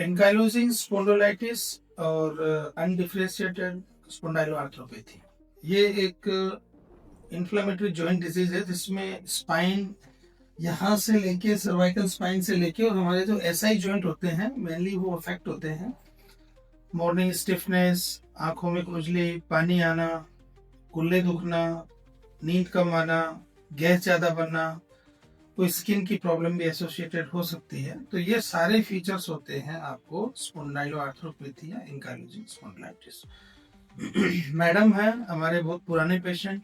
Ankylosing स्पॉन्डिलोलाइटिस और undifferentiated स्पॉन्डाइलोआर्थ्रोपैथी, ये एक इन्फ्लेमेटरी जॉइंट डिजीज है जिसमें स्पाइन यहाँ से लेके सर्वाइकल स्पाइन से लेके और हमारे जो एसआई जॉइंट होते हैं मेनली वो अफेक्ट होते हैं। मॉर्निंग स्टिफनेस, आंखों में खुजली, पानी आना, कुल्ले दुखना, नींद कम आना, गैस ज़्यादा बनना, कोई स्किन की प्रॉब्लम भी एसोसिएटेड हो सकती है। तो ये सारे फीचर्स होते हैं आपको स्पॉन्डाइलोआर्थ्रोपैथी या एंकाइलोजिंग स्पॉन्डिलाइटिस। मैडम है हमारे बहुत पुराने पेशेंट,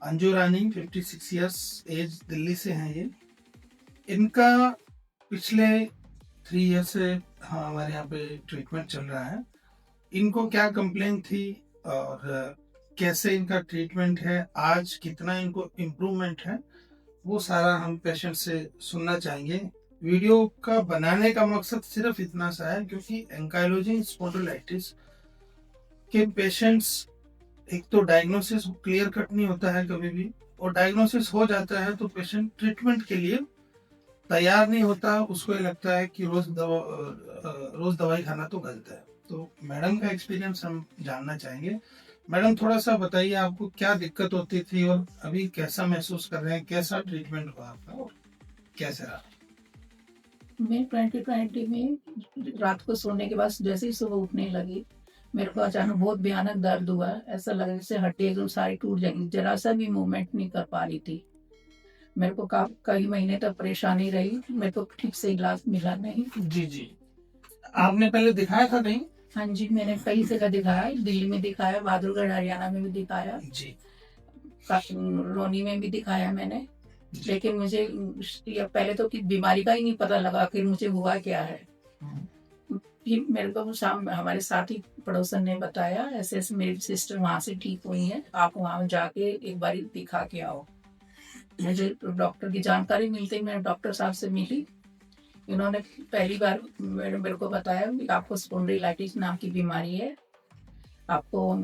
अंजू रानी, 56 इयर्स एज, दिल्ली से हैं ये। इनका पिछले 3 ईयर से हमारे यहाँ पे ट्रीटमेंट चल रहा है। इनको क्या कंप्लेन थी और कैसे इनका ट्रीटमेंट है, आज कितना इनको इम्प्रूवमेंट है, वो सारा हम पेशेंट से सुनना चाहेंगे। वीडियो का बनाने का मकसद सिर्फ इतना सा है क्योंकि एंकाइलोजिंग स्पॉन्डिलाइटिस के पेशेंट्स, एक तो डायग्नोसिस क्लियर कट नहीं होता है कभी भी, और डायग्नोसिस हो जाता है तो पेशेंट ट्रीटमेंट के लिए तैयार नहीं होता, उसको ये लगता है कि रोज दवाई खाना तो गलत है। तो मैडम का एक्सपीरियंस हम जानना चाहेंगे। मैडम थोड़ा सा बताइए आपको क्या दिक्कत होती थी और अभी कैसा महसूस कर रहे हैं, कैसा ट्रीटमेंट हुआ आपका और कैसे रहा? मैं 2020 में रात को सोने के बाद जैसे ही सुबह उठने लगी, मेरे को अचानक बहुत भयानक दर्द हुआ। ऐसा लगा जैसे हड्डी एकदम सारी टूट जाएंगी, जरा सा भी मूवमेंट नहीं कर पा रही थी। मेरे को कई महीने तक परेशानी रही, मेरे को ठीक से इलाज मिला नहीं। जी जी, आपने पहले दिखाया था कहीं? हाँ जी, मैंने कई जगह दिखाया, दिल्ली में दिखाया, बहादुरगढ़ हरियाणा में भी दिखाया जी, रोनी में भी दिखाया मैंने। लेकिन मुझे पहले तो कि बीमारी का ही नहीं पता लगा कि मुझे हुआ क्या है। फिर मेरे को शाम हमारे साथी पड़ोसन ने बताया, ऐसे ऐसे मेरी सिस्टर वहाँ से ठीक हुई है, आप वहाँ जाके एक बार दिखा के आओ। मुझे डॉक्टर की जानकारी मिलते ही मैं डॉक्टर साहब से मिली। इन्होंने पहली बार मेरे को बताया कि आपको स्पॉन्डिलाइटिस नाम की बीमारी है, आपको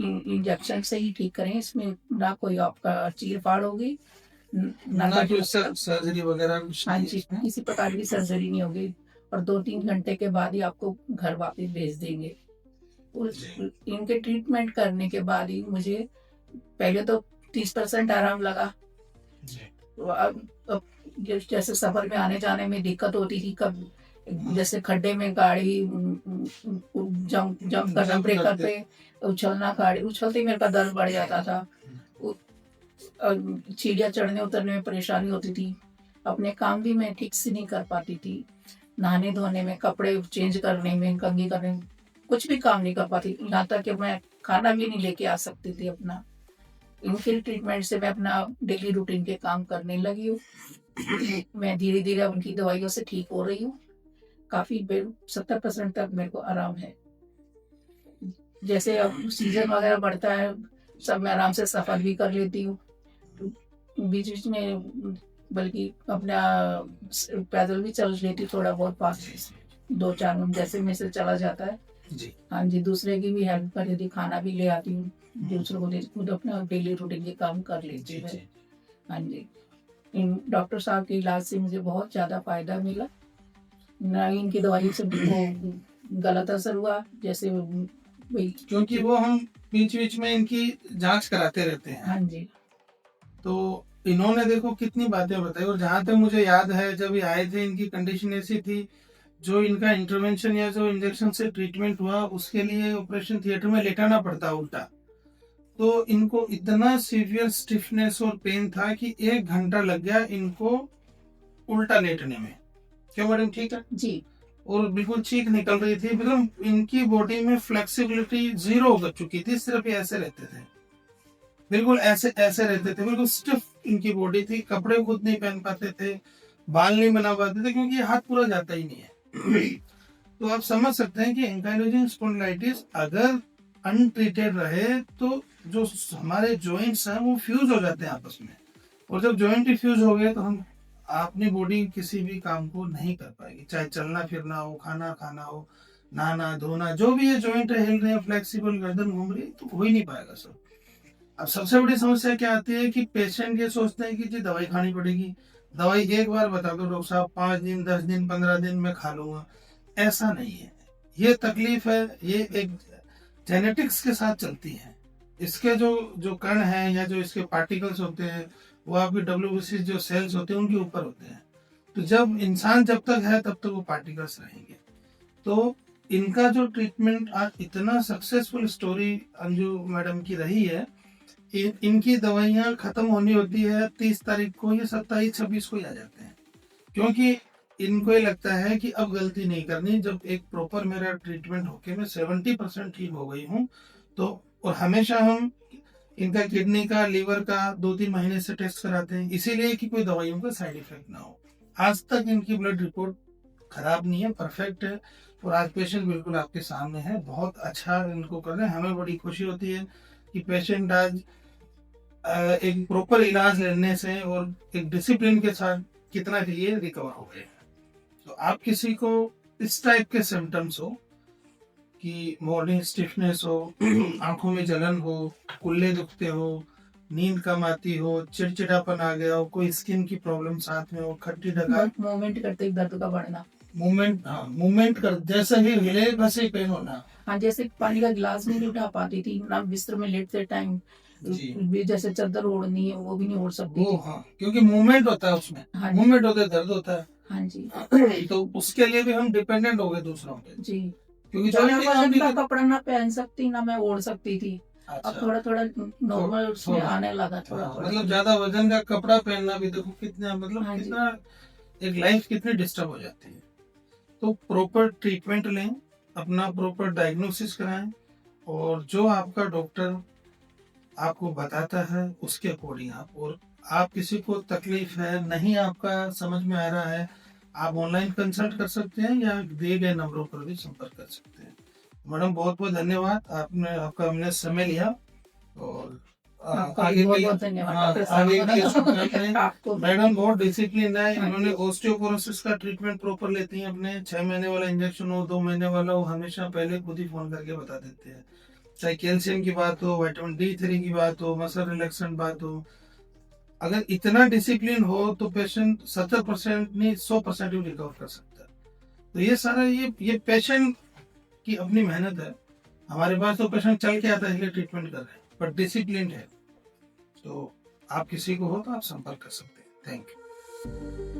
इंजेक्शन से ही ठीक करें, इसमें ना कोई आपका चीर फाड़ होगी, ना कोई सर्जरी वगैरह कुछ? हाँ जी, किसी प्रकार की सर्जरी नहीं होगी, और 2-3 घंटे के बाद ही आपको घर वापस भेज देंगे। इनके ट्रीटमेंट करने के बाद ही मुझे पहले तो 30% आराम लगा। अब जैसे सफर में आने जाने में दिक्कत होती थी, कब जैसे खड्डे में गाड़ी जंप करना, ब्रेकर पे उछलना, गाड़ी उछलते मेरे का दर्द बढ़ जाता था। सीढ़ियाँ चढ़ने उतरने में परेशानी होती थी, अपने काम भी मैं ठीक से नहीं कर पाती थी, नहाने धोने में, कपड़े चेंज करने में, कंघी करने में, कुछ भी काम नहीं कर पाती। यहाँ तक कि मैं खाना भी नहीं लेके आ सकती थी अपना। इनके ट्रीटमेंट से मैं अपना डेली रूटीन के काम करने लगी हूँ। मैं धीरे धीरे उनकी दवाइयों से ठीक हो रही हूँ, काफी 70% तक मेरे को आराम है। जैसे अब सीजन वगैरह बढ़ता है, सब मैं आराम से सफर भी कर लेती हूँ, बीच बीच में बल्कि अपना पैदल भी चल लेती, थोड़ा बहुत पास 2-4 मिनट जैसे में से चला जाता है जी। हाँ जी, दूसरे की भी हेल्प कर देती, खाना भी ले आती हूँ, दूसरों को खुद अपना डेली रूटीन के काम कर लेती हूँ। हाँ जी, इन डॉक्टर साहब के इलाज से मुझे बहुत ज़्यादा फायदा मिला, ना इनकी दवाई से वो गलत असर हुआ, जैसे क्योंकि वो हम बीच बीच में इनकी जांच कराते रहते हैं। हाँ जी, तो इन्होंने देखो कितनी बातें बताई, और जहां तक मुझे याद है जब ये आए थे इनकी कंडीशन ऐसी थी, जो इनका इंटरवेंशन या जो इंजेक्शन से ट्रीटमेंट हुआ उसके लिए ऑपरेशन थिएटर में लेटाना पड़ता उल्टा। तो इनको इतना सीवियर स्टिफनेस और पेन था कि 1 घंटा लग गया इनको उल्टा लेटने में। क्यों मैडम, ठीक है जी, और बिल्कुल चीख निकल रही थी, मतलब इनकी बॉडी में फ्लेक्सिबिलिटी 0 हो चुकी थी, सिर्फ ये ऐसे रहते थे, बिल्कुल ऐसे ऐसे रहते थे, बिल्कुल स्टिफ इनकी बॉडी थी, कपड़े खुद नहीं पहन पाते थे, बाल नहीं बना पाते थे क्योंकि हाथ पूरा जाता ही नहीं है। तो आप समझ सकते हैं कि एंकाइलोजिंग स्पॉन्डिलाइटिस अगर अनट्रीटेड रहे तो जो हमारे जॉइंट्स हैं वो फ्यूज हो जाते हैं आपस में, और जब जॉइंट ही फ्यूज हो गए तो हम अपनी बॉडी किसी भी काम को नहीं कर पाएगी, चाहे चलना फिरना हो, खाना खाना हो, नहाना धोना, जो भी ये जॉइंट हिल रहे हैं, फ्लेक्सिबल, गर्दन घूम रही है, तो हो ही नहीं पाएगा सब। अब सबसे बड़ी समस्या क्या आती है कि पेशेंट ये सोचते हैं कि जी दवाई खानी पड़ेगी, दवाई एक बार बता दो डॉक्टर साहब 5 दिन 10 दिन 15 दिन में खा लूंगा, ऐसा नहीं है। ये तकलीफ है, ये एक जेनेटिक्स के साथ चलती है। इसके जो जो कण हैं या जो इसके पार्टिकल्स होते हैं वो आपके डब्ल्यूबीसी जो सेल्स होते हैं उनके ऊपर होते हैं। तो जब इंसान जब तक है तब तक वो पार्टिकल्स रहेंगे। तो इनका जो ट्रीटमेंट आज इतना सक्सेसफुल स्टोरी अंजू मैडम की रही है, इनकी दवाइयाँ खत्म होनी होती है 30 तारीख को, ये 27-26 को ही आ जाते हैं, क्योंकि इनको ये लगता है कि अब गलती नहीं करनी। जब एक प्रॉपर मेरा ट्रीटमेंट होके मैं 70% ठीक हो गई हूँ, तो और हमेशा हम इनका किडनी का लीवर का 2-3 महीने से टेस्ट कराते हैं, इसीलिए कि कोई दवाइयों का साइड इफेक्ट ना हो। आज तक इनकी ब्लड रिपोर्ट खराब नहीं है, परफेक्ट है। और आज पेशेंट बिल्कुल आपके सामने है, बहुत अच्छा इनको कर रहे हैं। हमें बड़ी खुशी होती है कि पेशेंट आज एक प्रॉपर इलाज लेने से और एक डिसिप्लिन के साथ कितना कि ये रिकवर हो गए। तो आप किसी को इस टाइप के सिम्टम्स हो कि मॉर्निंग स्टिफनेस हो, आंखों में जलन हो, कुल्ले दुखते हो, नींद कम आती हो, चिड़चिड़ापन आ गया हो, कोई स्किन की प्रॉब्लम साथ में हो, खट्टी डकार, मूवमेंट करते ही दर्द का बढ़ना, मूवमेंट, हाँ मूवमेंट कर जैसे ही हिले बस ही पेन होना, हाँ जैसे पानी का गिलास भी नहीं उठा पाती थी ना, बिस्तर में लेटते टाइम जी भी जैसे चादर ओढ़नी है वो भी नहीं ओढ़ सकती वो, थी। हाँ क्योंकि मूवमेंट होता है उसमें, हाँ जी, मूवमेंट होता है दर्द होता है। हाँ जी, तो उसके लिए भी हम डिपेंडेंट हो गए दूसरों पे, जी। क्योंकि ज्यादा जल्दी काम वजन नहीं का कर। कपड़ा ना पहन सकती ना मैं ओढ़ सकती थी। अब अच्छा, थोड़ा थोड़ा नॉर्मल उसमें थोड़ा, आने लगा, थोड़ा हाँ, थोड़ा। मतलब ज्यादा वजन का कपड़ा पहनना भी देखो कितना, मतलब हाँ जी, कितना एक लाइफ कितनी डिस्टर्ब हो जाती है। तो प्रॉपर ट्रीटमेंट लें, अपना प्रॉपर डायग्नोसिस कराएं, और जो आपका डॉक्टर आपको बताता है उसके अकॉर्डिंग आप, और आप किसी को तकलीफ है नहीं आपका समझ में आ रहा है, आप ऑनलाइन कंसल्ट कर सकते हैं या दिए गए नंबरों पर भी संपर्क कर सकते हैं। मैडम बहुत बहुत धन्यवाद, आपने आपका हमने समय लिया। और आपका भी आगे बहुत के बहुत धन्यवाद हाँ डॉक्टर आगे के समय साहब। में आपको भी। मैडम बहुत डिसिप्लिन है, हाँ इन्होंने जी, ऑस्टियोपोरोसिस का ट्रीटमेंट प्रॉपर लेती हैं अपने। 6 महीने वाला इंजेक्शन हो 2 महीने वाला हो, हमेशा पहले खुद ही फोन करके बता देते हैं। चाहे कैल्शियम की बात हो, विटामिन D3 की बात हो, मसल रिलैक्सेंट बात हो, अगर इतना डिसिप्लिन हो तो पेशेंट 70% नहीं 100% भी रिकवर कर सकता है। तो ये सारा ये पेशेंट की अपनी मेहनत है। हमारे पास तो पेशेंट चल के आता है इसलिए ट्रीटमेंट कर रहे हैं, पर डिसिप्लिन है। तो आप किसी को हो तो आप संपर्क कर सकते हैं। Thank you.